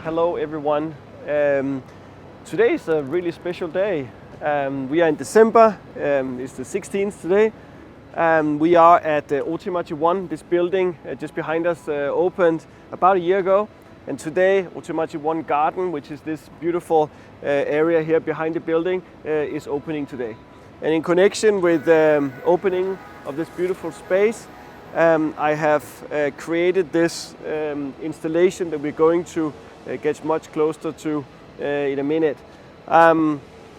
hello everyone. Today is a really special day. We are in December, it's the 16th today. We are at OTEMACHI ONE. This building just behind us opened about a year ago. And today OTEMACHI ONE Garden, which is this beautiful area here behind the building, is opening today. And in connection with the opening of this beautiful space, I have created this installation that we're going to get much closer to in a minute.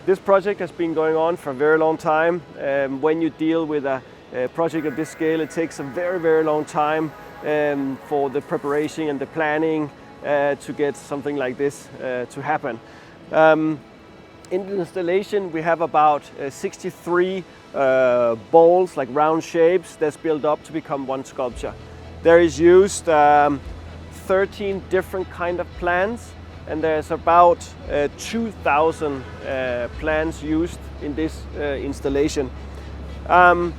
This project has been going on for a very long time. When you deal with a project of this scale, it takes a very, very long time for the preparation and the planning to get something like this to happen. In the installation, we have about 63 balls, like round shapes, that's built up to become one sculpture. There is used 13 different kind of plants, and there's about 2,000 plants used in this installation. The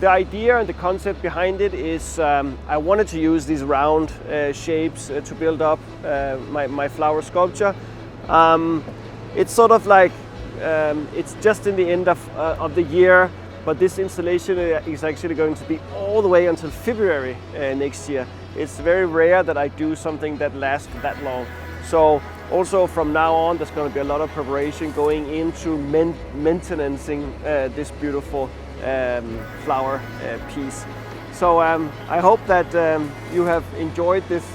idea and the concept behind it is I wanted to use these round shapes to build up my flower sculpture. It's sort of like it's just in the end of the year, but this installation is actually going to be all the way until February next year. It's very rare that I do something that lasts that long. So also from now on, there's going to be a lot of preparation going into maintaining this beautiful flower piece. So I hope that you have enjoyed this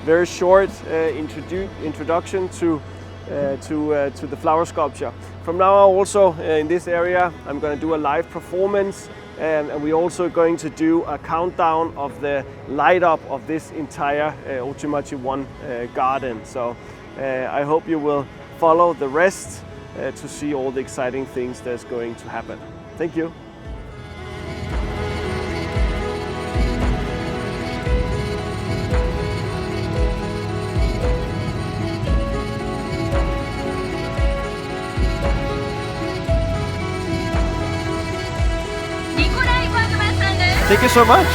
very short introduction to the flower sculpture. From now on, also in this area, I'm going to do a live performance, and we're also going to do a countdown of the light up of this entire OTEMACHI ONE garden. So I hope you will follow the rest to see all the exciting things that's going to happen. Thank you. Nicolai Bergmann さんです。Thank you so much.